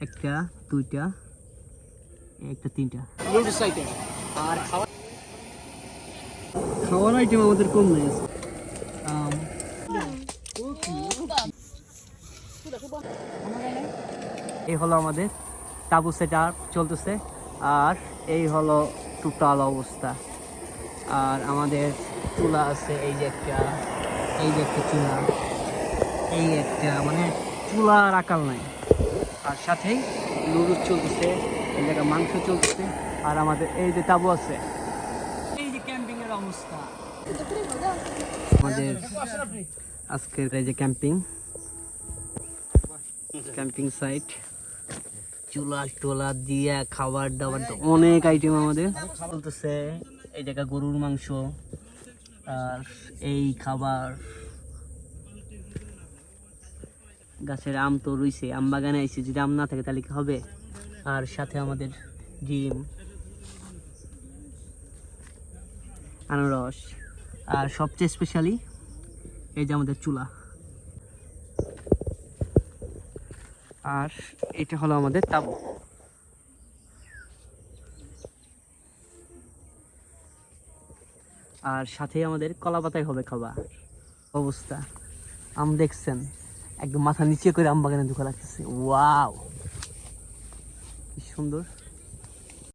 একটা, দুইটা, একটা, তিনটা। আর খাওয়ার আইটেম আমাদের কম নেই। এই হলো আমাদের তাবু সেট আপ চলতেছে, আর এই হলো টোটাল অবস্থা। আর আমাদের চুলা আছে, এই যে একটা, এই যে একটা চুলা, এই একটা, মানে চুলার আকাল নাই। আর সাথেই লুডুস চলতেছে, এই জায়গায় মাংস চলতেছে, আর আমাদের এই যে তাবু আছে। এই যে ক্যাম্পিং এর অবস্থা আমাদের আজকের, এই যে ক্যাম্পিং সাইট, চুলা টোলা দিয়ে খাবার দাবার অনেক আইটেম আমাদের চলতেছে। এই জায়গা গরুর মাংস, আর এই খাবার, গাছের আম তো রইছে, আম বাগানে আইছে, যদি আম না থাকে তাহলে কি হবে। আর সাথে আমাদের ডিম, আনারস, আর সবচেয়ে স্পেশালি এই যে আমাদের চুলা। আর এটা হলো আমাদের তাবু। আর সাথে আমাদের কলা পাতায় হবে খাবার অবস্থা। আম দেখছেন, একদম মাথা নিচে করে আম বাগানে ঢোকা লাগতেছে। ওয়াও, কি সুন্দর।